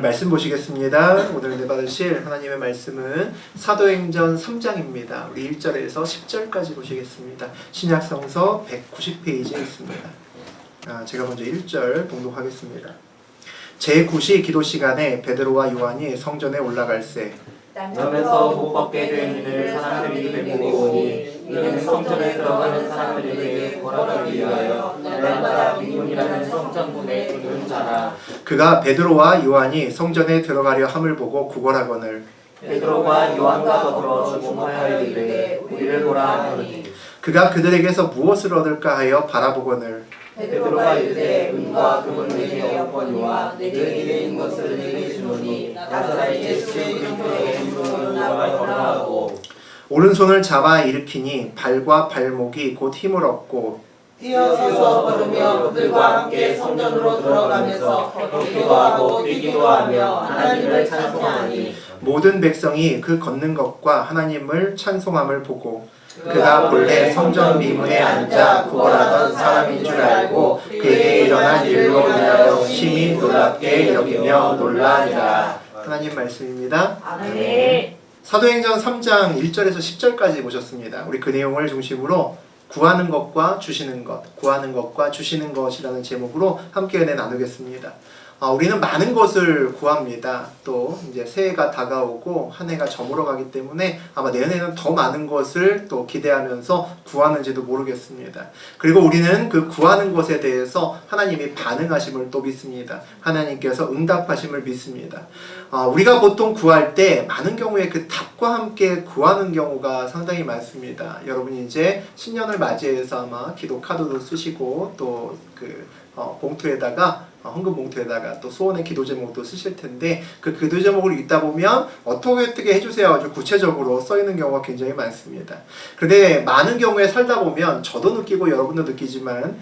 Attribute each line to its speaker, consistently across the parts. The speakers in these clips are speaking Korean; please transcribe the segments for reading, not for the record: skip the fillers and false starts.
Speaker 1: 말씀 보시겠습니다. 오늘 받으실 하나님의 말씀은 사도행전 3장입니다. 우리 1절에서 10절까지 보시겠습니다. 신약성서 190페이지에 있습니다. 제가 먼저 1절 봉독하겠습니다. 제9시 기도 시간에 베드로와 요한이 성전에 올라갈새
Speaker 2: 나면서 못 걷게 된 이를 사람들이 뵙고 오니 이는 성전에 들어가는 사람들에게 구원하기 위하여 날마다 미문이라는 성전문에 두는 자라.
Speaker 1: 그가 베드로와 요한이 성전에 들어가려 함을 보고 구걸하거늘
Speaker 2: 베드로가 요한과 더불어 주목하여 이르되 우리를 보라 하니
Speaker 1: 그가 그들에게서 무엇을 얻을까 하여 바라보거늘
Speaker 2: 베드로가 이르되 은과 금은 내게 없거니와 내게 있는 것을 내게 주노니 나사렛 예수 그리스도의 이름으로 나가거라고
Speaker 1: 오른손을 잡아 일으키니 발과 발목이 곧 힘을 얻고
Speaker 2: 뛰어서서 걸으며 그들과 함께 성전으로 들어가면서 걷기도 하고 뛰기도 하며 하나님을 찬송하니
Speaker 1: 모든 백성이 그 걷는 것과 하나님을 찬송함을 보고 그가 본래 성전 미문에 앉아 구걸하던 사람인 줄 알고 그에게 일어난 일로 인하여 심히 놀랍게 여기며 놀라니라. 하나님 말씀입니다.
Speaker 2: 아멘.
Speaker 1: 사도행전 3장 1절에서 10절까지 보셨습니다. 우리 그 내용을 중심으로 구하는 것과 주시는 것, 구하는 것과 주시는 것이라는 제목으로 함께 은혜 나누겠습니다. 우리는 많은 것을 구합니다. 또 이제 새해가 다가오고 한 해가 저물어 가기 때문에 아마 내년에는 더 많은 것을 또 기대하면서 구하는지도 모르겠습니다. 그리고 우리는 그 구하는 것에 대해서 하나님이 반응하심을 또 믿습니다. 하나님께서 응답하심을 믿습니다. 우리가 보통 구할 때 많은 경우에 그 답과 함께 구하는 경우가 상당히 많습니다. 여러분이 이제 신년을 맞이해서 아마 기도 카드도 쓰시고 또 봉투에다가 헌금 봉투에다가 또 소원의 기도 제목도 쓰실 텐데 그 기도 제목을 읽다 보면 어떻게 해주세요 아주 구체적으로 써 있는 경우가 굉장히 많습니다. 그런데 많은 경우에 살다 보면 저도 느끼고 여러분도 느끼지만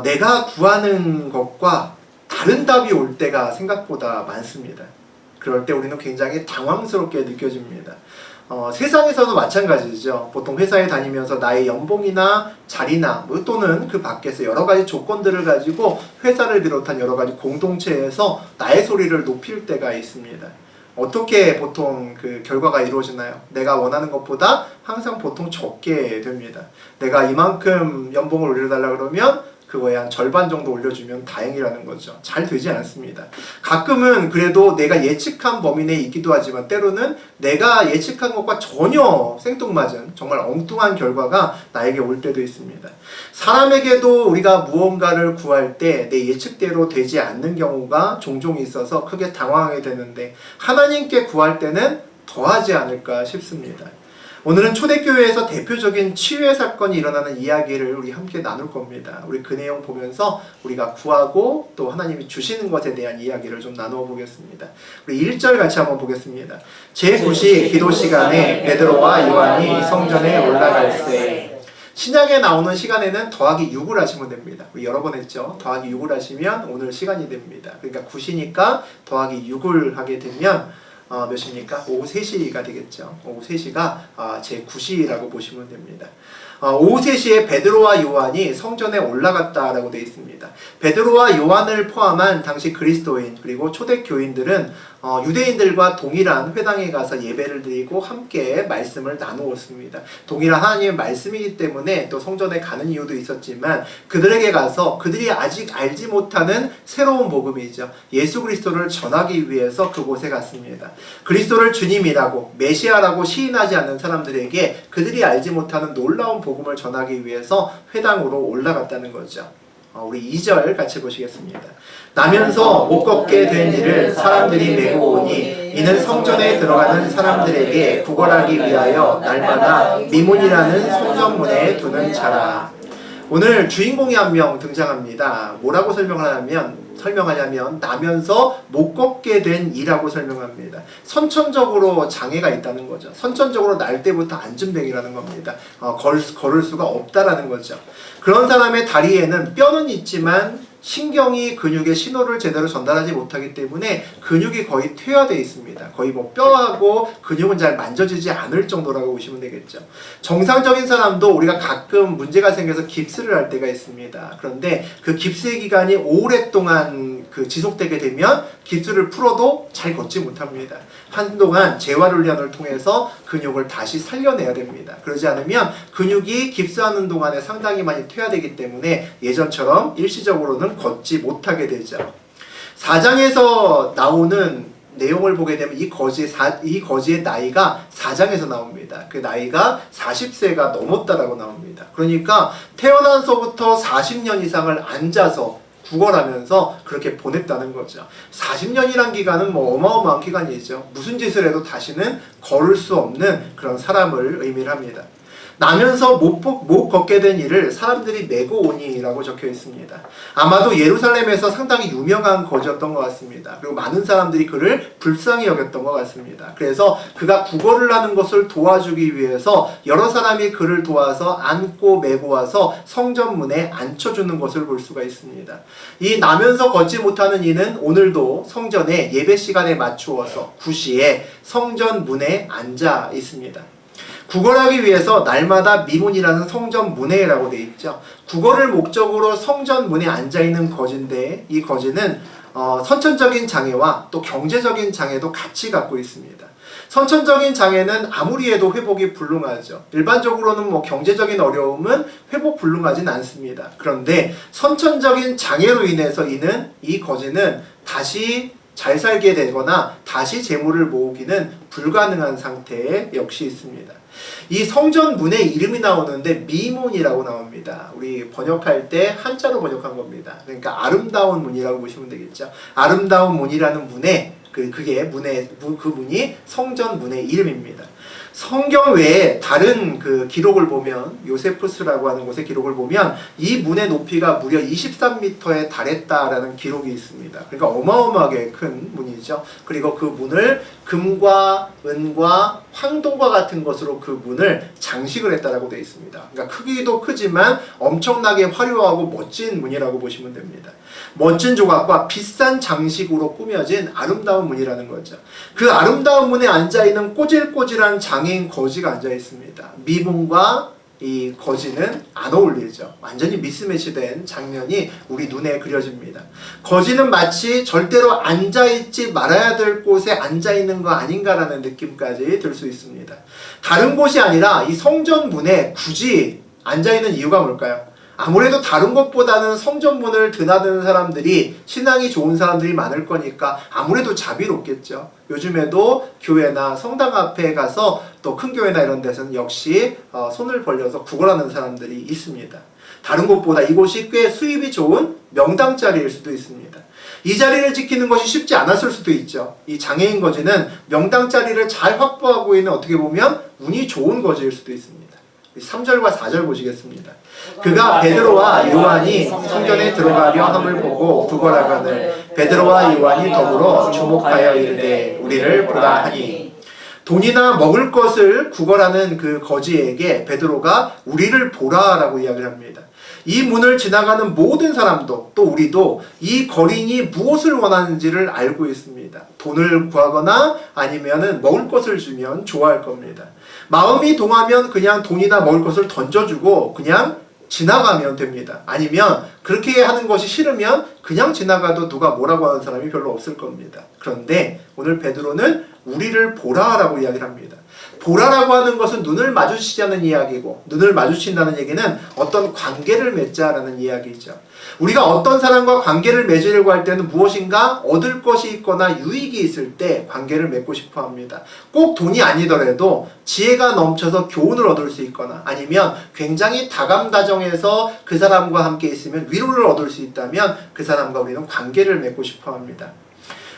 Speaker 1: 내가 구하는 것과 다른 답이 올 때가 생각보다 많습니다. 그럴 때 우리는 굉장히 당황스럽게 느껴집니다. 세상에서도 마찬가지죠. 보통 회사에 다니면서 나의 연봉이나 자리나 또는 그 밖에서 여러 가지 조건들을 가지고 회사를 비롯한 여러 가지 공동체에서 나의 소리를 높일 때가 있습니다. 어떻게 보통 그 결과가 이루어지나요? 내가 원하는 것보다 항상 보통 적게 됩니다. 내가 이만큼 연봉을 올려달라 그러면 그거에 한 절반 정도 올려주면 다행이라는 거죠. 잘 되지 않습니다. 가끔은 그래도 내가 예측한 범위 내에 있기도 하지만 때로는 내가 예측한 것과 전혀 생뚱맞은 정말 엉뚱한 결과가 나에게 올 때도 있습니다. 사람에게도 우리가 무언가를 구할 때 내 예측대로 되지 않는 경우가 종종 있어서 크게 당황하게 되는데 하나님께 구할 때는 더하지 않을까 싶습니다. 오늘은 초대교회에서 대표적인 치유의 사건이 일어나는 이야기를 우리 함께 나눌 겁니다. 우리 그 내용 보면서 우리가 구하고 또 하나님이 주시는 것에 대한 이야기를 좀 나누어 보겠습니다. 우리 1절 같이 한번 보겠습니다. 제9시 기도 시간에 베드로와 요한이 성전에 올라갈새. 신약에 나오는 시간에는 더하기 6을 하시면 됩니다. 우리 여러 번 했죠. 더하기 6을 하시면 오늘 시간이 됩니다. 그러니까 9시니까 더하기 6을 하게 되면 몇입니까? 오후 3시가 되겠죠. 오후 3시가 제9시라고 보시면 됩니다. 오후 3시에 베드로와 요한이 성전에 올라갔다라고 되어 있습니다. 베드로와 요한을 포함한 당시 그리스도인 그리고 초대교인들은 유대인들과 동일한 회당에 가서 예배를 드리고 함께 말씀을 나누었습니다. 동일한 하나님의 말씀이기 때문에 또 성전에 가는 이유도 있었지만 그들에게 가서 그들이 아직 알지 못하는 새로운 복음이죠. 예수 그리스도를 전하기 위해서 그곳에 갔습니다. 그리스도를 주님이라고 메시아라고 시인하지 않는 사람들에게 그들이 알지 못하는 놀라운 복음을 전하기 위해서 회당으로 올라갔다는 거죠. 우리 2절 같이 보시겠습니다. 나면서 못 걷게 된 이를 사람들이 메고 오니 이는 성전에 들어가는 사람들에게 구걸하기 위하여 날마다 미문이라는 성전문에 두는 자라. 오늘 주인공이 한 명 등장합니다. 뭐라고 설명하냐면 나면서 못 걷게 된 이라고 설명합니다. 선천적으로 장애가 있다는 거죠. 선천적으로 날 때부터 안진뱅이라는 겁니다. 걸을 수가 없다라는 거죠. 그런 사람의 다리에는 뼈는 있지만 신경이 근육의 신호를 제대로 전달하지 못하기 때문에 근육이 거의 퇴화되어 있습니다. 거의 뼈하고 근육은 잘 만져지지 않을 정도라고 보시면 되겠죠. 정상적인 사람도 우리가 가끔 문제가 생겨서 깁스를 할 때가 있습니다. 그런데 그 깁스의 기간이 오랫동안 지속되게 되면 깁스를 풀어도 잘 걷지 못합니다. 한동안 재활훈련을 통해서 근육을 다시 살려내야 됩니다. 그러지 않으면 근육이 깁스하는 동안에 상당히 많이 퇴화되기 때문에 예전처럼 일시적으로는 걷지 못하게 되죠. 4장에서 나오는 내용을 보게 되면 이 거지의 나이가 4장에서 나옵니다. 그 나이가 40세가 넘었다라고 나옵니다. 그러니까 태어나서부터 40년 이상을 앉아서 구걸하면서 그렇게 보냈다는 거죠. 40년이란 기간은 뭐 어마어마한 기간이죠. 무슨 짓을 해도 다시는 걸을 수 없는 그런 사람을 의미를 합니다. 나면서 못 걷게 된 이를 사람들이 메고 오니라고 적혀 있습니다. 아마도 예루살렘에서 상당히 유명한 거지였던 것 같습니다. 그리고 많은 사람들이 그를 불쌍히 여겼던 것 같습니다. 그래서 그가 구걸을 하는 것을 도와주기 위해서 여러 사람이 그를 도와서 안고 메고 와서 성전 문에 앉혀주는 것을 볼 수가 있습니다. 이 나면서 걷지 못하는 이는 오늘도 성전에 예배 시간에 맞추어서 9시에 성전 문에 앉아 있습니다. 구걸하기 위해서 날마다 미문이라는 성전 문에라고 되어 있죠. 구걸을 목적으로 성전 문에 앉아있는 거지인데 이 거지는 선천적인 장애와 또 경제적인 장애도 같이 갖고 있습니다. 선천적인 장애는 아무리 해도 회복이 불능하죠. 일반적으로는 뭐 경제적인 어려움은 회복 불능하진 않습니다. 그런데 선천적인 장애로 인해서 이 거지는 다시 잘 살게 되거나 다시 재물을 모으기는 불가능한 상태에 역시 있습니다. 이 성전 문에 이름이 나오는데 미문이라고 나옵니다. 우리 번역할 때 한자로 번역한 겁니다. 그러니까 아름다운 문이라고 보시면 되겠죠. 아름다운 문이라는 문에 그 문이 성전 문의 이름입니다. 성경 외에 다른 그 기록을 보면 요세푸스라고 하는 곳의 기록을 보면 이 문의 높이가 무려 23m에 달했다라는 기록이 있습니다. 그러니까 어마어마하게 큰 문이죠. 그리고 그 문을 금과 은과 황동과 같은 것으로 그 문을 장식을 했다라고 되어 있습니다. 그러니까 크기도 크지만 엄청나게 화려하고 멋진 문이라고 보시면 됩니다. 멋진 조각과 비싼 장식으로 꾸며진 아름다운 문이라는 거죠. 그 아름다운 문에 앉아있는 꼬질꼬질한 장애인 거지가 앉아있습니다. 미문과 이 거지는 안 어울리죠. 완전히 미스매치된 장면이 우리 눈에 그려집니다. 거지는 마치 절대로 앉아있지 말아야 될 곳에 앉아있는 거 아닌가라는 느낌까지 들 수 있습니다. 다른 곳이 아니라 이 성전 문에 굳이 앉아있는 이유가 뭘까요? 아무래도 다른 것보다는 성전문을 드나드는 사람들이 신앙이 좋은 사람들이 많을 거니까 아무래도 자비롭겠죠. 요즘에도 교회나 성당 앞에 가서 또 큰 교회나 이런 데서는 역시 손을 벌려서 구걸하는 사람들이 있습니다. 다른 곳보다 이곳이 꽤 수입이 좋은 명당 자리일 수도 있습니다. 이 자리를 지키는 것이 쉽지 않았을 수도 있죠. 이 장애인 거지는 명당 자리를 잘 확보하고 있는 어떻게 보면 운이 좋은 거지일 수도 있습니다. 3절과 4절 보시겠습니다. 그가 베드로와 요한이 성전에 들어가려 함을 보고 구걸하거늘 베드로와 요한이 더불어 주목하여 이르되 우리를 보라 하니. 돈이나 먹을 것을 구걸하는 그 거지에게 베드로가 우리를 보라라고 이야기를 합니다. 이 문을 지나가는 모든 사람도 또 우리도 이 거린이 무엇을 원하는지를 알고 있습니다. 돈을 구하거나 아니면은 먹을 것을 주면 좋아할 겁니다. 마음이 동하면 그냥 돈이나 먹을 것을 던져주고 그냥 지나가면 됩니다. 아니면 그렇게 하는 것이 싫으면 그냥 지나가도 누가 뭐라고 하는 사람이 별로 없을 겁니다. 그런데 오늘 베드로는 우리를 보라라고 이야기를 합니다. 보라라고 하는 것은 눈을 마주치자는 이야기고, 눈을 마주친다는 얘기는 어떤 관계를 맺자라는 이야기죠. 우리가 어떤 사람과 관계를 맺으려고 할 때는 무엇인가 얻을 것이 있거나 유익이 있을 때 관계를 맺고 싶어 합니다. 꼭 돈이 아니더라도 지혜가 넘쳐서 교훈을 얻을 수 있거나 아니면 굉장히 다감다정해서 그 사람과 함께 있으면 위로를 얻을 수 있다면 그 사람과 우리는 관계를 맺고 싶어 합니다.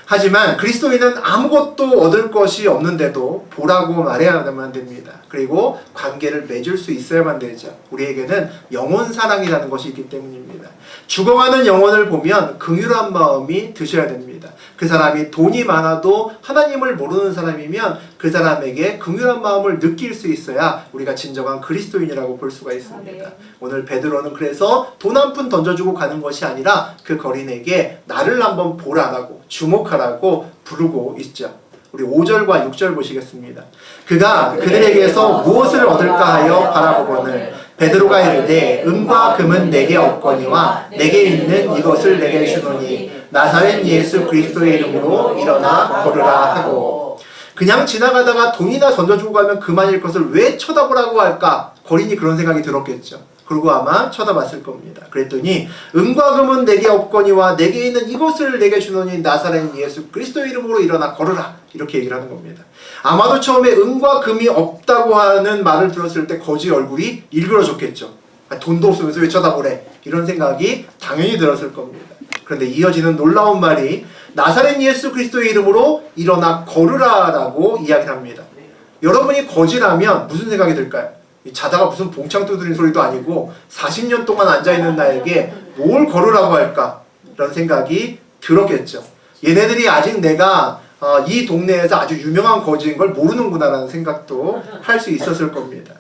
Speaker 1: 하지만 그리스도인은 아무것도 얻을 것이 없는데도 보라고 말해야만 됩니다. 그리고 관계를 맺을 수 있어야만 되죠. 우리에게는 영혼 사랑이라는 것이 있기 때문입니다. 죽어가는 영혼을 보면 긍휼한 마음이 드셔야 됩니다. 그 사람이 돈이 많아도 하나님을 모르는 사람이면 그 사람에게 긍휼한 마음을 느낄 수 있어야 우리가 진정한 그리스도인이라고 볼 수가 있습니다. 오늘 베드로는 그래서 돈 한 푼 던져주고 가는 것이 아니라 그 거린에게 나를 한번 보라라고 주목하라고 부르고 있죠. 우리 5절과 6절 보시겠습니다. 그가 그들에게서 무엇을 얻을까 하여 바라보거늘 베드로가 이르되 은과 금은 내게 없거니와 내게 있는 이것을 내게 주노니 나사렛 예수 그리스도의 이름으로 일어나 걸으라 하고. 그냥 지나가다가 돈이나 던져주고 가면 그만일 것을 왜 쳐다보라고 할까? 거린이 그런 생각이 들었겠죠. 그리고 아마 쳐다봤을 겁니다. 그랬더니 은과 금은 내게 없거니와 내게 있는 이것을 내게 주노니 나사렛 예수 그리스도의 이름으로 일어나 걸으라. 이렇게 얘기를 하는 겁니다. 아마도 처음에 은과 금이 없다고 하는 말을 들었을 때 거지 얼굴이 일그러졌겠죠. 돈도 없으면서 왜 쳐다보래? 이런 생각이 당연히 들었을 겁니다. 그런데 이어지는 놀라운 말이 나사렛 예수 그리스도의 이름으로 일어나 걸으라 라고 이야기를 합니다. 여러분이 거지라면 무슨 생각이 들까요? 자다가 무슨 봉창 두드린 소리도 아니고 40년 동안 앉아있는 나에게 뭘 걸으라고 할까? 이런 생각이 들었겠죠. 얘네들이 아직 내가 이 동네에서 아주 유명한 거지인 걸 모르는구나 라는 생각도 할 수 있었을 겁니다.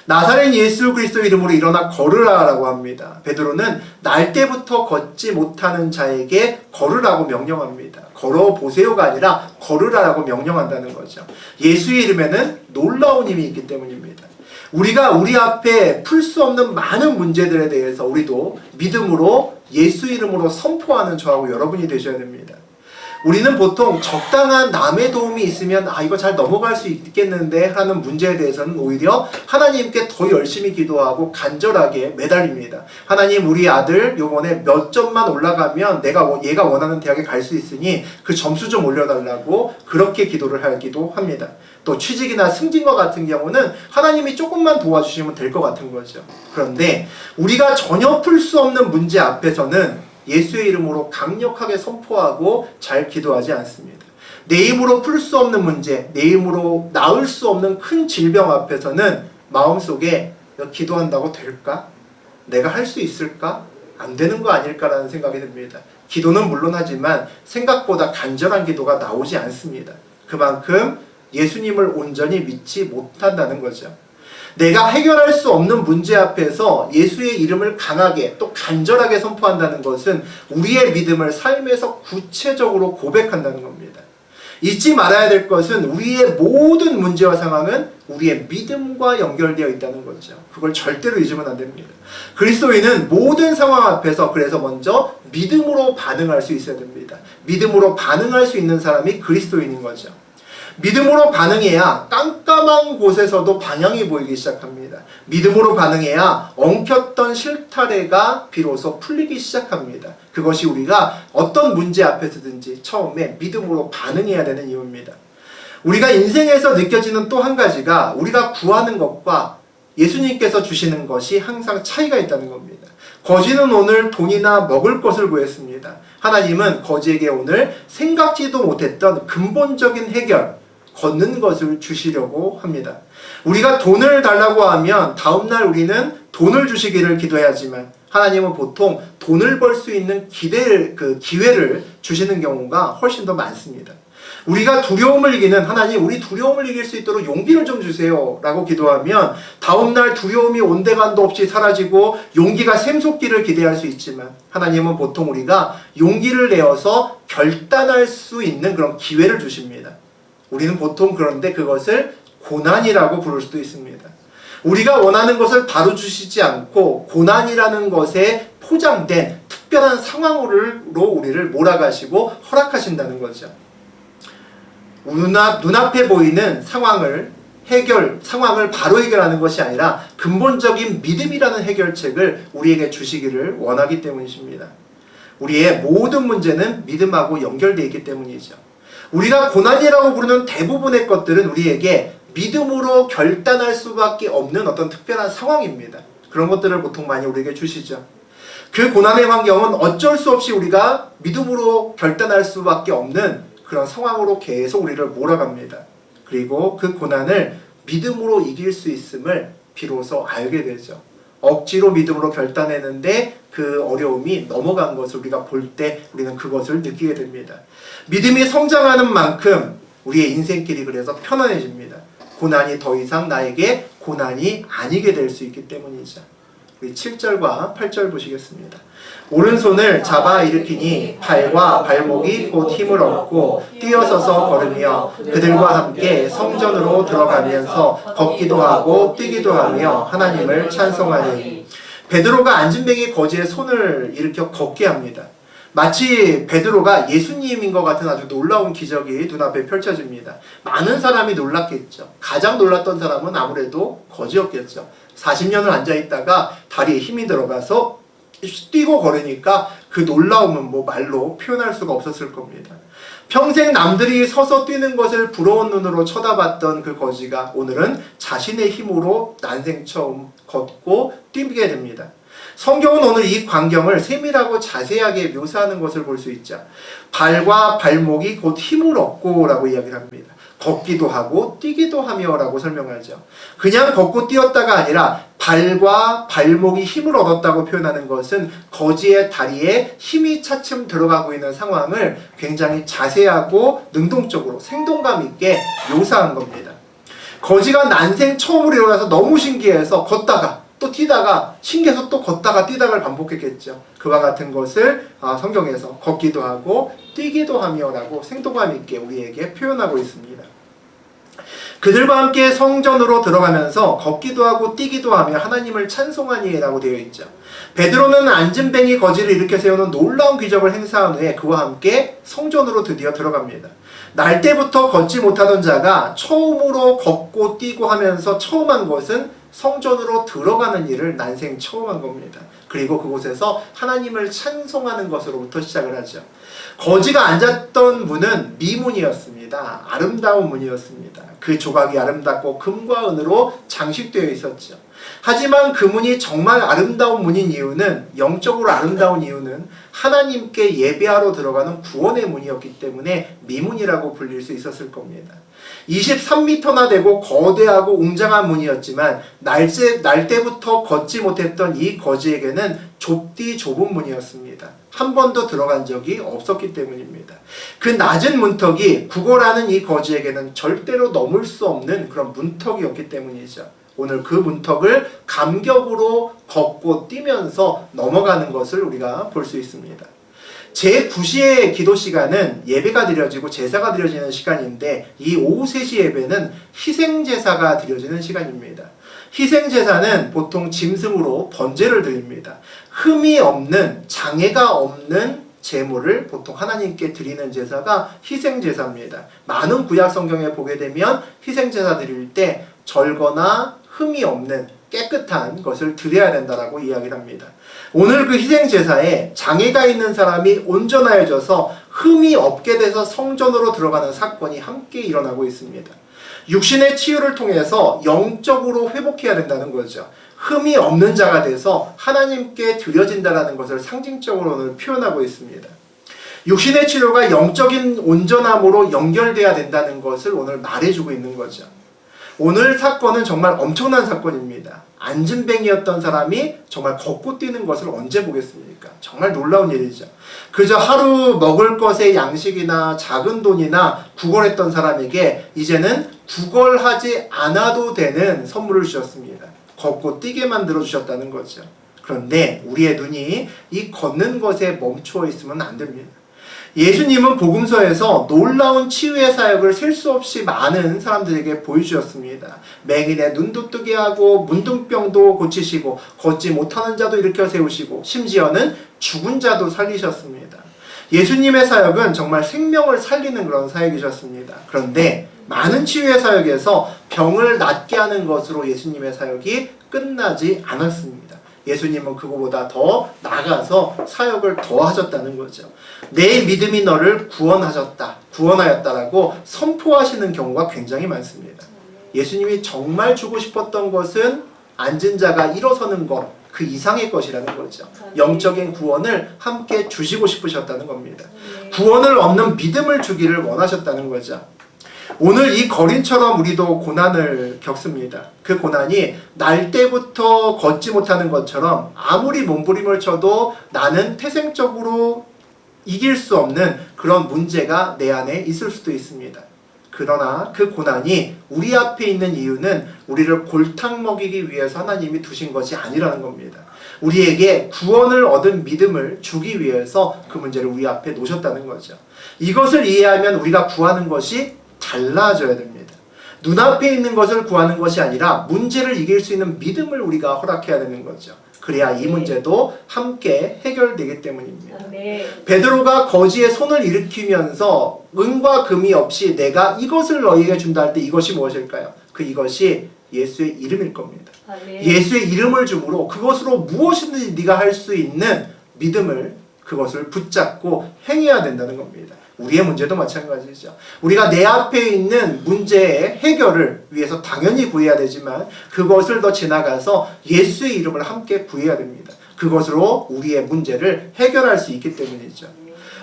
Speaker 1: 나사렛 예수 그리스도 이름으로 일어나 걸으라 라고 합니다. 베드로는 날 때부터 걷지 못하는 자에게 걸으라고 명령합니다. 걸어보세요가 아니라 걸으라라고 명령한다는 거죠. 예수의 이름에는 놀라운 힘이 있기 때문입니다. 우리가 우리 앞에 풀 수 없는 많은 문제들에 대해서 우리도 믿음으로 예수 이름으로 선포하는 저하고 여러분이 되셔야 됩니다. 우리는 보통 적당한 남의 도움이 있으면 이거 잘 넘어갈 수 있겠는데 하는 문제에 대해서는 오히려 하나님께 더 열심히 기도하고 간절하게 매달립니다. 하나님, 우리 아들 요번에 몇 점만 올라가면 얘가 원하는 대학에 갈 수 있으니 그 점수 좀 올려달라고 그렇게 기도를 하기도 합니다. 또 취직이나 승진과 같은 경우는 하나님이 조금만 도와주시면 될 것 같은 거죠. 그런데 우리가 전혀 풀 수 없는 문제 앞에서는 예수의 이름으로 강력하게 선포하고 잘 기도하지 않습니다. 내 힘으로 풀 수 없는 문제, 내 힘으로 나을 수 없는 큰 질병 앞에서는 마음속에 기도한다고 될까? 내가 할 수 있을까? 안 되는 거 아닐까라는 생각이 듭니다. 기도는 물론 하지만 생각보다 간절한 기도가 나오지 않습니다. 그만큼 예수님을 온전히 믿지 못한다는 거죠. 내가 해결할 수 없는 문제 앞에서 예수의 이름을 강하게 또 간절하게 선포한다는 것은 우리의 믿음을 삶에서 구체적으로 고백한다는 겁니다. 잊지 말아야 될 것은 우리의 모든 문제와 상황은 우리의 믿음과 연결되어 있다는 거죠. 그걸 절대로 잊으면 안 됩니다. 그리스도인은 모든 상황 앞에서 그래서 먼저 믿음으로 반응할 수 있어야 됩니다. 믿음으로 반응할 수 있는 사람이 그리스도인인 거죠. 믿음으로 반응해야 깜깜한 곳에서도 방향이 보이기 시작합니다. 믿음으로 반응해야 엉켰던 실타래가 비로소 풀리기 시작합니다. 그것이 우리가 어떤 문제 앞에서든지 처음에 믿음으로 반응해야 되는 이유입니다. 우리가 인생에서 느껴지는 또 한 가지가 우리가 구하는 것과 예수님께서 주시는 것이 항상 차이가 있다는 겁니다. 거지는 오늘 돈이나 먹을 것을 구했습니다. 하나님은 거지에게 오늘 생각지도 못했던 근본적인 해결, 걷는 것을 주시려고 합니다. 우리가 돈을 달라고 하면 다음날 우리는 돈을 주시기를 기도해야지만 하나님은 보통 돈을 벌 수 있는 기회를 주시는 경우가 훨씬 더 많습니다. 우리가 두려움을 이기는 하나님, 우리 두려움을 이길 수 있도록 용기를 좀 주세요 라고 기도하면 다음날 두려움이 온데간도 없이 사라지고 용기가 샘솟기를 기대할 수 있지만 하나님은 보통 우리가 용기를 내어서 결단할 수 있는 그런 기회를 주십니다. 우리는 보통 그런데 그것을 고난이라고 부를 수도 있습니다. 우리가 원하는 것을 바로 주시지 않고 고난이라는 것에 포장된 특별한 상황으로 우리를 몰아가시고 허락하신다는 거죠. 눈앞에 보이는 상황을 바로 해결하는 것이 아니라 근본적인 믿음이라는 해결책을 우리에게 주시기를 원하기 때문이십니다. 우리의 모든 문제는 믿음하고 연결되어 있기 때문이죠. 우리가 고난이라고 부르는 대부분의 것들은 우리에게 믿음으로 결단할 수밖에 없는 어떤 특별한 상황입니다. 그런 것들을 보통 많이 우리에게 주시죠. 그 고난의 환경은 어쩔 수 없이 우리가 믿음으로 결단할 수밖에 없는 그런 상황으로 계속 우리를 몰아갑니다. 그리고 그 고난을 믿음으로 이길 수 있음을 비로소 알게 되죠. 억지로 믿음으로 결단했는데 그 어려움이 넘어간 것을 우리가 볼 때 우리는 그것을 느끼게 됩니다. 믿음이 성장하는 만큼 우리의 인생길이 그래서 편안해집니다. 고난이 더 이상 나에게 고난이 아니게 될 수 있기 때문이죠. 우리 7절과 8절 보시겠습니다. 오른손을 잡아 일으키니 팔과 발목이 곧 힘을 얻고 뛰어서서 걸으며 그들과 함께 성전으로 들어가면서 걷기도 하고 뛰기도 하며 하나님을 찬송하니. 베드로가 안진뱅이 거지의 손을 일으켜 걷게 합니다. 마치 베드로가 예수님인 것 같은 아주 놀라운 기적이 눈앞에 펼쳐집니다. 많은 사람이 놀랐겠죠. 가장 놀랐던 사람은 아무래도 거지였겠죠. 40년을 앉아있다가 다리에 힘이 들어가서 뛰고 걸으니까 그 놀라움은 뭐 말로 표현할 수가 없었을 겁니다. 평생 남들이 서서 뛰는 것을 부러운 눈으로 쳐다봤던 그 거지가 오늘은 자신의 힘으로 난생 처음 걷고 뛰게 됩니다. 성경은 오늘 이 광경을 세밀하고 자세하게 묘사하는 것을 볼 수 있죠. 발과 발목이 곧 힘을 얻고 라고 이야기를 합니다. 걷기도 하고 뛰기도 하며 라고 설명하죠. 그냥 걷고 뛰었다가 아니라 발과 발목이 힘을 얻었다고 표현하는 것은 거지의 다리에 힘이 차츰 들어가고 있는 상황을 굉장히 자세하고 능동적으로 생동감 있게 묘사한 겁니다. 거지가 난생 처음으로 일어나서 너무 신기해서 걷다가 또 뛰다가 신기해서 또 걷다가 뛰다가를 반복했겠죠. 그와 같은 것을 성경에서 걷기도 하고 뛰기도 하며 라고 생동감 있게 우리에게 표현하고 있습니다. 그들과 함께 성전으로 들어가면서 걷기도 하고 뛰기도 하며 하나님을 찬송하니 라고 되어 있죠. 베드로는 앉은뱅이 거지를 일으켜 세우는 놀라운 기적을 행사한 후에 그와 함께 성전으로 드디어 들어갑니다. 날 때부터 걷지 못하던 자가 처음으로 걷고 뛰고 하면서 처음 한 것은 성전으로 들어가는 일을 난생 처음 한 겁니다. 그리고 그곳에서 하나님을 찬송하는 것으로부터 시작을 하죠. 거지가 앉았던 문은 미문이었습니다. 아름다운 문이었습니다. 그 조각이 아름답고 금과 은으로 장식되어 있었죠. 하지만 그 문이 정말 아름다운 문인 이유는, 영적으로 아름다운 이유는 하나님께 예배하러 들어가는 구원의 문이었기 때문에 미문이라고 불릴 수 있었을 겁니다. 23m나 되고 거대하고 웅장한 문이었지만 날 때부터 걷지 못했던 이 거지에게는 좁디 좁은 문이었습니다. 한 번도 들어간 적이 없었기 때문입니다. 그 낮은 문턱이 구걸하는 이 거지에게는 절대로 넘을 수 없는 그런 문턱이었기 때문이죠. 오늘 그 문턱을 감격으로 걷고 뛰면서 넘어가는 것을 우리가 볼 수 있습니다. 제9시의 기도 시간은 예배가 드려지고 제사가 드려지는 시간인데, 이 오후 3시 예배는 희생제사가 드려지는 시간입니다. 희생제사는 보통 짐승으로 번제를 드립니다. 흠이 없는, 장애가 없는 제물을 보통 하나님께 드리는 제사가 희생제사입니다. 많은 구약 성경에 보게 되면 희생제사 드릴 때 절거나 흠이 없는 깨끗한 것을 드려야 된다라고 이야기를 합니다. 오늘 그 희생제사에 장애가 있는 사람이 온전하여져서 흠이 없게 돼서 성전으로 들어가는 사건이 함께 일어나고 있습니다. 육신의 치유를 통해서 영적으로 회복해야 된다는 거죠. 흠이 없는 자가 돼서 하나님께 드려진다는 것을 상징적으로 오늘 표현하고 있습니다. 육신의 치료가 영적인 온전함으로 연결돼야 된다는 것을 오늘 말해주고 있는 거죠. 오늘 사건은 정말 엄청난 사건입니다. 앉은뱅이였던 사람이 정말 걷고 뛰는 것을 언제 보겠습니까? 정말 놀라운 일이죠. 그저 하루 먹을 것의 양식이나 작은 돈이나 구걸했던 사람에게 이제는 구걸하지 않아도 되는 선물을 주셨습니다. 걷고 뛰게 만들어 주셨다는 거죠. 그런데 우리의 눈이 이 걷는 것에 멈추어 있으면 안 됩니다. 예수님은 복음서에서 놀라운 치유의 사역을 셀 수 없이 많은 사람들에게 보여주셨습니다. 맹인의 눈도 뜨게 하고 문둥병도 고치시고 걷지 못하는 자도 일으켜 세우시고 심지어는 죽은 자도 살리셨습니다. 예수님의 사역은 정말 생명을 살리는 그런 사역이셨습니다. 그런데 많은 치유의 사역에서 병을 낫게 하는 것으로 예수님의 사역이 끝나지 않았습니다. 예수님은 그거보다 더 나아가서 사역을 더 하셨다는 거죠. 내 믿음이 너를 구원하였다라고 선포하시는 경우가 굉장히 많습니다. 예수님이 정말 주고 싶었던 것은 앉은 자가 일어서는 것, 그 이상의 것이라는 거죠. 영적인 구원을 함께 주시고 싶으셨다는 겁니다. 구원을 얻는 믿음을 주기를 원하셨다는 거죠. 오늘 이 거린처럼 우리도 고난을 겪습니다. 그 고난이 날 때부터 걷지 못하는 것처럼 아무리 몸부림을 쳐도 나는 태생적으로 이길 수 없는 그런 문제가 내 안에 있을 수도 있습니다. 그러나 그 고난이 우리 앞에 있는 이유는 우리를 골탕 먹이기 위해서 하나님이 두신 것이 아니라는 겁니다. 우리에게 구원을 얻은 믿음을 주기 위해서 그 문제를 우리 앞에 놓으셨다는 거죠. 이것을 이해하면 우리가 구하는 것이 달라져야 됩니다. 눈앞에 있는 것을 구하는 것이 아니라 문제를 이길 수 있는 믿음을 우리가 허락해야 되는 거죠. 그래야 이 문제도 함께 해결되기 때문입니다. 베드로가 거지에 손을 일으키면서 은과 금이 없이 내가 이것을 너희에게 준다 할 때 이것이 무엇일까요? 이것이 예수의 이름일 겁니다. 예수의 이름을 주므로 그것으로 무엇이든지 네가 할 수 있는 믿음을 그것을 붙잡고 행해야 된다는 겁니다. 우리의 문제도 마찬가지죠. 우리가 내 앞에 있는 문제의 해결을 위해서 당연히 구해야 되지만 그것을 더 지나가서 예수의 이름을 함께 구해야 됩니다. 그것으로 우리의 문제를 해결할 수 있기 때문이죠.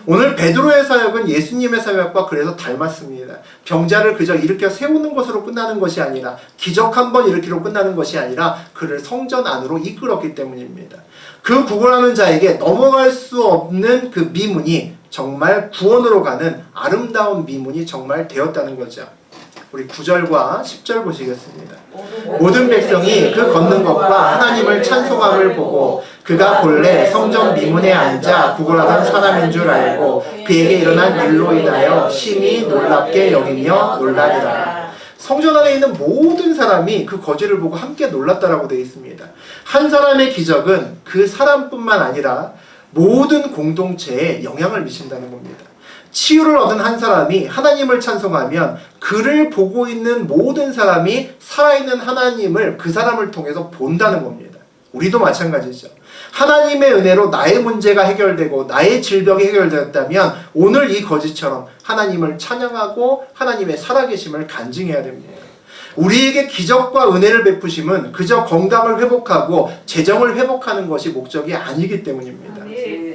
Speaker 1: 오늘 베드로의 사역은 예수님의 사역과 그래서 닮았습니다. 병자를 그저 일으켜 세우는 것으로 끝나는 것이 아니라 기적 한 번 일으키로 끝나는 것이 아니라 그를 성전 안으로 이끌었기 때문입니다. 그 구걸하는 자에게 넘어갈 수 없는 그 미문이 정말 구원으로 가는 아름다운 미문이 정말 되었다는 거죠. 우리 9절과 10절 보시겠습니다. 모든 백성이 그 걷는 것과 하나님을 찬송함을 보고 그가 본래 성전 미문에 앉아 구걸하던 사람인 줄 알고 그에게 일어난 일로 인하여 심히 놀랍게 여기며 놀라니라. 성전 안에 있는 모든 사람이 그 거지를 보고 함께 놀랐다라고 되어 있습니다. 한 사람의 기적은 그 사람뿐만 아니라 모든 공동체에 영향을 미친다는 겁니다. 치유를 얻은 한 사람이 하나님을 찬송하면 그를 보고 있는 모든 사람이 살아있는 하나님을 그 사람을 통해서 본다는 겁니다. 우리도 마찬가지죠. 하나님의 은혜로 나의 문제가 해결되고 나의 질병이 해결되었다면 오늘 이 거지처럼 하나님을 찬양하고 하나님의 살아계심을 간증해야 됩니다. 우리에게 기적과 은혜를 베푸심은 그저 건강을 회복하고 재정을 회복하는 것이 목적이 아니기 때문입니다.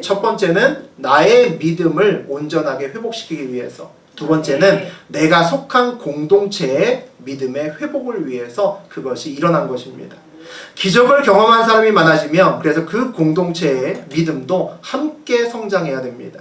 Speaker 1: 첫 번째는 나의 믿음을 온전하게 회복시키기 위해서, 두 번째는 내가 속한 공동체의 믿음의 회복을 위해서 그것이 일어난 것입니다. 기적을 경험한 사람이 많아지면 그래서 그 공동체의 믿음도 함께 성장해야 됩니다.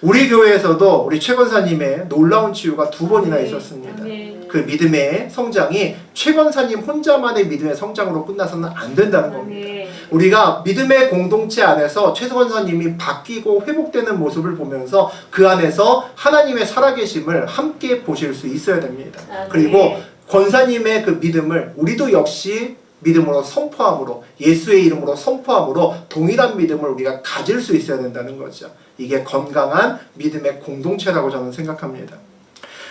Speaker 1: 우리 교회에서도 우리 최 권사님의 놀라운 치유가 2번이나 있었습니다. 그 믿음의 성장이 최 권사님 혼자만의 믿음의 성장으로 끝나서는 안 된다는 겁니다. 우리가 믿음의 공동체 안에서 최 권사님이 바뀌고 회복되는 모습을 보면서 그 안에서 하나님의 살아계심을 함께 보실 수 있어야 됩니다. 그리고 권사님의 그 믿음을 우리도 역시 믿음으로 선포함으로, 예수의 이름으로 선포함으로 동일한 믿음을 우리가 가질 수 있어야 된다는 거죠. 이게 건강한 믿음의 공동체라고 저는 생각합니다.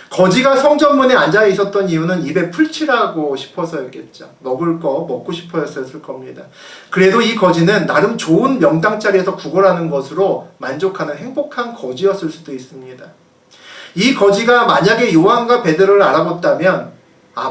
Speaker 1: 거지가 성전문에 앉아 있었던 이유는 입에 풀칠하고 싶어서였겠죠. 먹을 거 먹고 싶어였을 겁니다. 그래도 이 거지는 나름 좋은 명당 자리에서 구걸하는 것으로 만족하는 행복한 거지였을 수도 있습니다. 이 거지가 만약에 요한과 베드로를 알아봤다면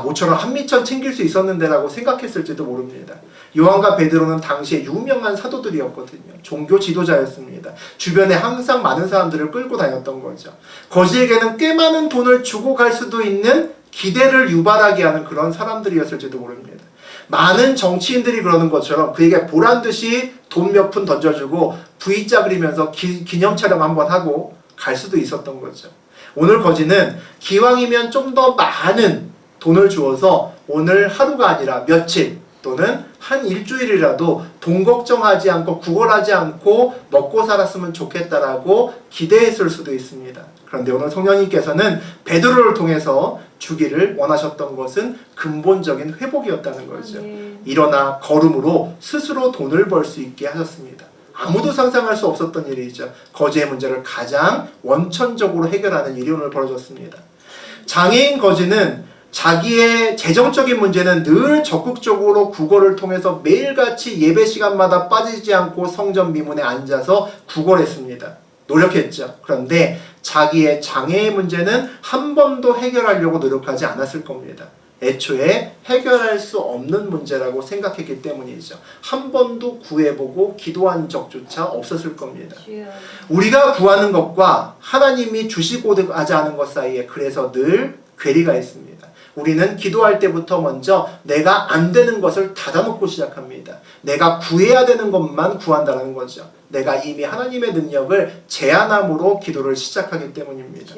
Speaker 1: 모처럼 한미천 챙길 수 있었는데 라고 생각했을지도 모릅니다. 요한과 베드로는 당시에 유명한 사도들이었거든요. 종교 지도자였습니다. 주변에 항상 많은 사람들을 끌고 다녔던 거죠. 거지에게는 꽤 많은 돈을 주고 갈 수도 있는 기대를 유발하게 하는 그런 사람들이었을지도 모릅니다. 많은 정치인들이 그러는 것처럼 그에게 보란듯이 돈 몇 푼 던져주고 V자 그리면서 기념 촬영 한번 하고 갈 수도 있었던 거죠. 오늘 거지는 기왕이면 좀 더 많은 돈을 주어서 오늘 하루가 아니라 며칠 또는 한 일주일이라도 돈 걱정하지 않고 구걸하지 않고 먹고 살았으면 좋겠다라고 기대했을 수도 있습니다. 그런데 오늘 성령님께서는 베드로를 통해서 주기를 원하셨던 것은 근본적인 회복이었다는 거죠. 일어나 걸음으로 스스로 돈을 벌 수 있게 하셨습니다. 아무도 상상할 수 없었던 일이죠. 거지의 문제를 가장 원천적으로 해결하는 일이 오늘 벌어졌습니다. 장애인 거지는 자기의 재정적인 문제는 늘 적극적으로 구걸을 통해서 매일같이 예배 시간마다 빠지지 않고 성전 미문에 앉아서 구걸했습니다. 노력했죠. 그런데 자기의 장애의 문제는 한 번도 해결하려고 노력하지 않았을 겁니다. 애초에 해결할 수 없는 문제라고 생각했기 때문이죠. 한 번도 구해보고 기도한 적조차 없었을 겁니다. 우리가 구하는 것과 하나님이 주시고자 하는 것 사이에 그래서 늘 괴리가 있습니다. 우리는 기도할 때부터 먼저 내가 안 되는 것을 닫아놓고 시작합니다. 내가 구해야 되는 것만 구한다는 거죠. 내가 이미 하나님의 능력을 제한함으로 기도를 시작하기 때문입니다.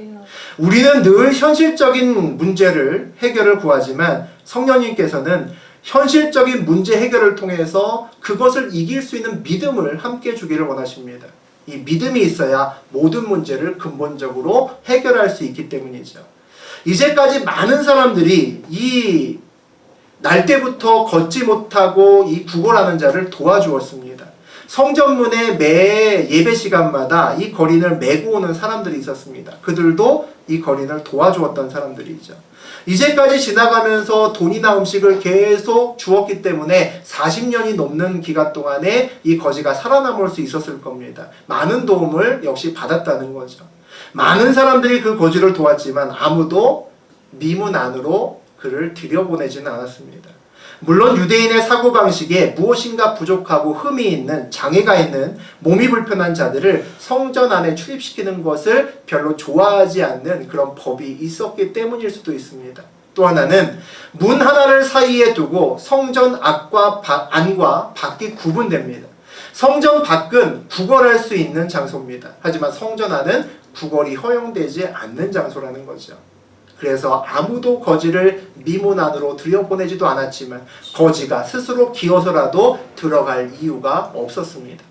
Speaker 1: 우리는 늘 현실적인 문제를 해결을 구하지만 성령님께서는 현실적인 문제 해결을 통해서 그것을 이길 수 있는 믿음을 함께 주기를 원하십니다. 이 믿음이 있어야 모든 문제를 근본적으로 해결할 수 있기 때문이죠. 이제까지 많은 사람들이 이 날때부터 걷지 못하고 이 구걸하는 자를 도와주었습니다. 성전문의 매 예배 시간마다 이 거린을 메고 오는 사람들이 있었습니다. 그들도 이 거린을 도와주었던 사람들이죠. 이제까지 지나가면서 돈이나 음식을 계속 주었기 때문에 40년이 넘는 기간 동안에 이 거지가 살아남을 수 있었을 겁니다. 많은 도움을 역시 받았다는 거죠. 많은 사람들이 그 거지를 도왔지만 아무도 미문 안으로 그를 들여보내지는 않았습니다. 물론 유대인의 사고방식에 무엇인가 부족하고 흠이 있는, 장애가 있는, 몸이 불편한 자들을 성전 안에 출입시키는 것을 별로 좋아하지 않는 그런 법이 있었기 때문일 수도 있습니다. 또 하나는 문 하나를 사이에 두고 성전 안과 밖이 구분됩니다. 성전 밖은 구걸할 수 있는 장소입니다. 하지만 성전 안은 구걸이 허용되지 않는 장소라는 거죠. 그래서 아무도 거지를 미문 안으로 들여보내지도 않았지만 거지가 스스로 기어서라도 들어갈 이유가 없었습니다.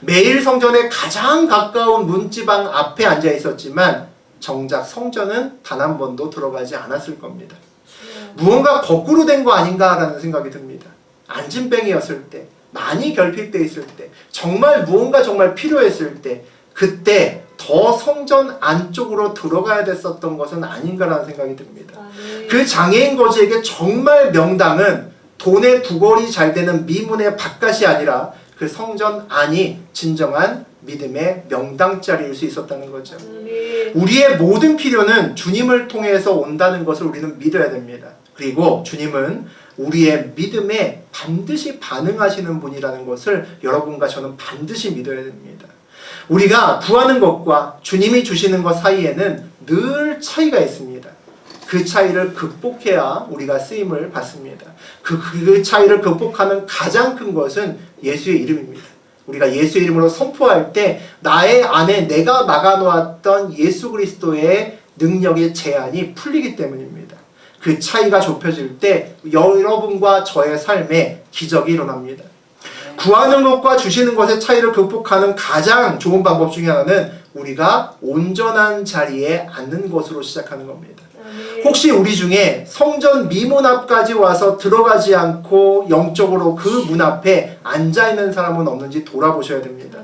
Speaker 1: 매일 성전에 가장 가까운 문지방 앞에 앉아 있었지만 정작 성전은 단 한 번도 들어가지 않았을 겁니다. 무언가 거꾸로 된 거 아닌가라는 생각이 듭니다. 안진뱅이였을 때, 많이 결핍되어 있을 때, 정말 무언가 정말 필요했을 때, 그때 더 성전 안쪽으로 들어가야 됐었던 것은 아닌가라는 생각이 듭니다. 그 장애인 거지에게 정말 명당은 돈의 구걸이 잘 되는 미문의 바깥이 아니라 그 성전 안이 진정한 믿음의 명당자리일 수 있었다는 거죠. 우리의 모든 필요는 주님을 통해서 온다는 것을 우리는 믿어야 됩니다. 그리고 주님은 우리의 믿음에 반드시 반응하시는 분이라는 것을 여러분과 저는 반드시 믿어야 됩니다. 우리가 구하는 것과 주님이 주시는 것 사이에는 늘 차이가 있습니다. 그 차이를 극복해야 우리가 쓰임을 받습니다. 그 차이를 극복하는 가장 큰 것은 예수의 이름입니다. 우리가 예수의 이름으로 선포할 때 나의 안에 내가 막아놓았던 예수 그리스도의 능력의 제한이 풀리기 때문입니다. 그 차이가 좁혀질 때 여러분과 저의 삶에 기적이 일어납니다. 구하는 것과 주시는 것의 차이를 극복하는 가장 좋은 방법 중에 하나는 우리가 온전한 자리에 앉는 것으로 시작하는 겁니다. 혹시 우리 중에 성전 미문 앞까지 와서 들어가지 않고 영적으로 그 문 앞에 앉아있는 사람은 없는지 돌아보셔야 됩니다.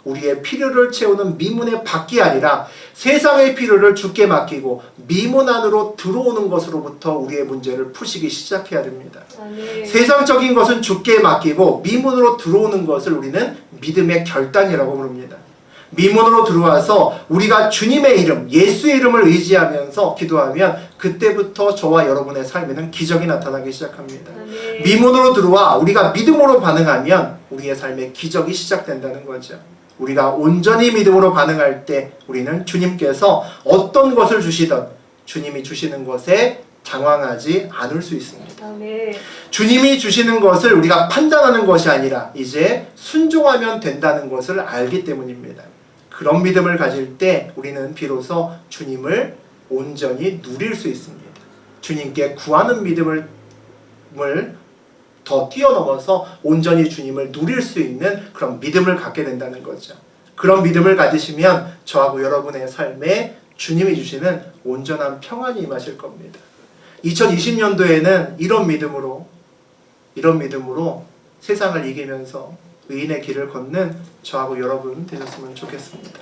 Speaker 1: 우리의 필요를 채우는 미문의 밖이 아니라 세상의 필요를 주께 맡기고 미문 안으로 들어오는 것으로부터 우리의 문제를 푸시기 시작해야 됩니다. 세상적인 것은 주께 맡기고 미문으로 들어오는 것을 우리는 믿음의 결단이라고 부릅니다. 미문으로 들어와서 우리가 주님의 이름, 예수의 이름을 의지하면서 기도하면 그때부터 저와 여러분의 삶에는 기적이 나타나기 시작합니다. 미문으로 들어와 우리가 믿음으로 반응하면 우리의 삶에 기적이 시작된다는 거죠. 우리가 온전히 믿음으로 반응할 때 우리는 주님께서 어떤 것을 주시든 주님이 주시는 것에 당황하지 않을 수 있습니다. 주님이 주시는 것을 우리가 판단하는 것이 아니라 이제 순종하면 된다는 것을 알기 때문입니다. 그런 믿음을 가질 때 우리는 비로소 주님을 온전히 누릴 수 있습니다. 주님께 구하는 믿음을 더 뛰어넘어서 온전히 주님을 누릴 수 있는 그런 믿음을 갖게 된다는 거죠. 그런 믿음을 가지시면 저하고 여러분의 삶에 주님이 주시는 온전한 평안이 임하실 겁니다. 2020년도에는 이런 믿음으로 세상을 이기면서 의인의 길을 걷는 저하고 여러분 되셨으면 좋겠습니다.